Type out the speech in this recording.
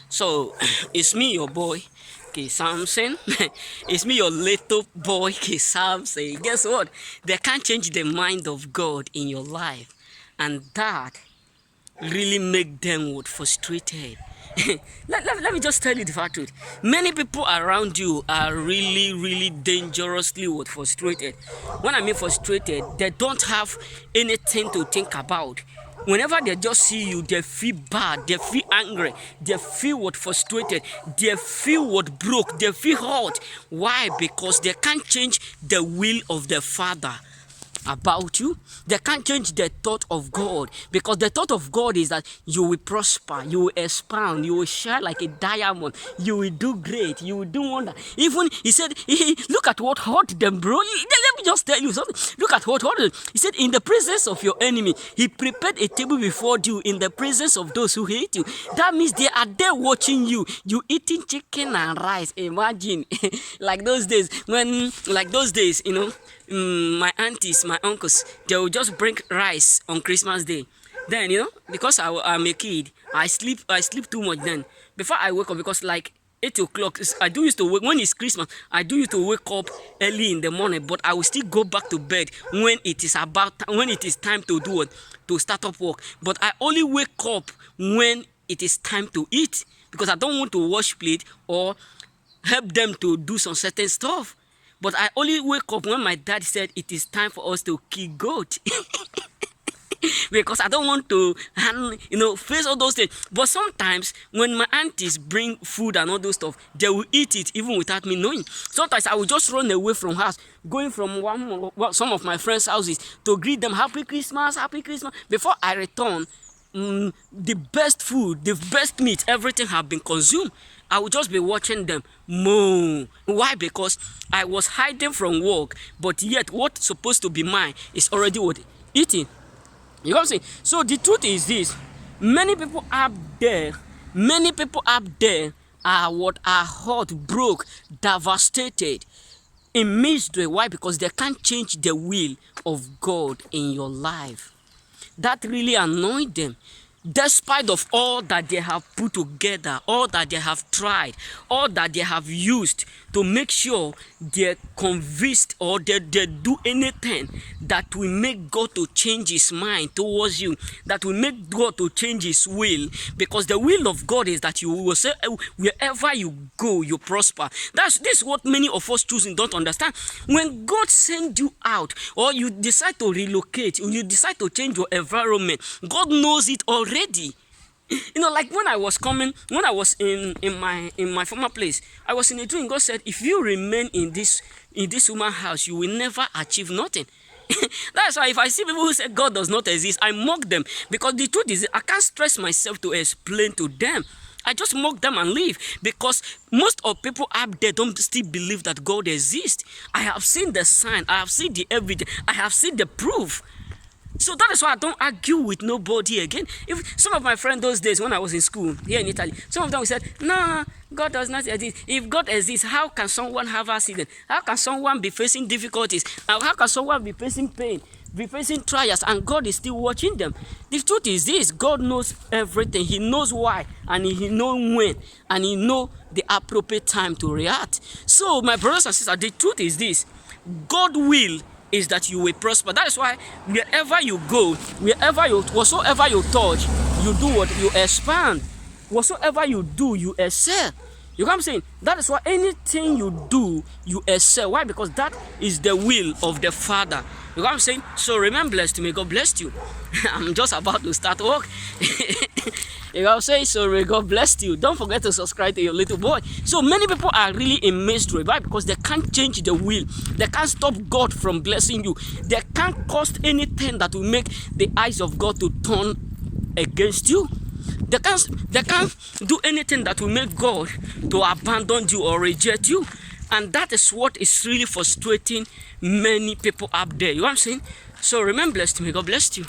So it's me, your boy, K Samson. It's me, your little boy, K Samson. Guess what? They can't change the mind of God in your life, and that really make them what frustrated. Let me just tell you the fact truth. Many people around you are really dangerously what frustrated. When I mean frustrated, they don't have anything to think about. Whenever they just see you, they feel bad, they feel angry, they feel what frustrated, they feel what broke, they feel hurt. Why? Because they can't change the will of the Father about you. They can't change the thought of God, because the thought of God is that you will prosper, you will expand, you will shine like a diamond, you will do great, you will do wonder. Even he said, look at what hurt them, bro. Let me just tell you something. Look at what hurt them. He said, in the presence of your enemy, he prepared a table before you in the presence of those who hate you. That means they are there watching you. You eating chicken and rice. Imagine, like those days, my aunties, my uncles, they will just bring rice on Christmas Day. Then, because I'm a kid, I sleep too much then. Before I wake up, because like 8 o'clock, I do used to wake, when it's Christmas, I do used to wake up early in the morning, but I will still go back to bed when it is time to do what? To start up work. But I only wake up when it is time to eat, because I don't want to wash plate or help them to do some certain stuff. But I only wake up when my dad said it is time for us to kill goat. Because I don't want to, face all those things. But sometimes when my aunties bring food and all those stuff, they will eat it even without me knowing. Sometimes I will just run away from house, going from some of my friends' houses to greet them, Happy Christmas, Happy Christmas. Before I return, the best food, the best meat, everything have been consumed. I will just be watching them moan. Why? Because I was hiding from work, but yet what's supposed to be mine is already what? Eating. You know what I'm saying? So the truth is this: many people up there are hurt, broke, devastated, in misery. Why? Because they can't change the will of God in your life. That really annoyed them. Despite of all that they have put together, all that they have tried, all that they have used to make sure they're convinced, or they do anything that will make God to change his mind towards you, that will make God to change his will, because the will of God is that you will say, wherever you go, you prosper. This is what many of us choosing don't understand. When God sends you out, or you decide to relocate, or you decide to change your environment, God knows it already. Like when I was in my former place, I was in a dream. God said, if you remain in this woman's house, you will never achieve nothing. That's why if I see people who say God does not exist, I mock them, because the truth is I can't stress myself to explain to them. I just mock them and leave, because most of people up there don't still believe that God exists. I have seen the sign, I have seen the evidence, I have seen the proof. So that is why I don't argue with nobody again. If some of my friends those days when I was in school here in Italy, some of them said, "No, God does not exist. If God exists, how can someone have accident? How can someone be facing difficulties? How can someone be facing pain, be facing trials, and God is still watching them?" The truth is this: God knows everything. He knows why, and He knows when, and He knows the appropriate time to react. So, my brothers and sisters, the truth is this: God will is that you will prosper. That is why wherever you go, whatsoever you touch, you do what? You expand. Whatsoever you do, you excel. You know what I'm saying? That is why anything you do, you excel. Why? Because that is the will of the Father. You know what I'm saying? So remain blessed. May God bless you. I'm just about to start work. You know what I'm saying? So may God bless you. Don't forget to subscribe to your little boy. So many people are really in misery. Why? Because they can't change the will. They can't stop God from blessing you. They can't cause anything that will make the eyes of God to turn against you. They can't do anything that will make God to abandon you or reject you. And that is what is really frustrating many people up there. You know what I'm saying? So remain blessed. May God bless you.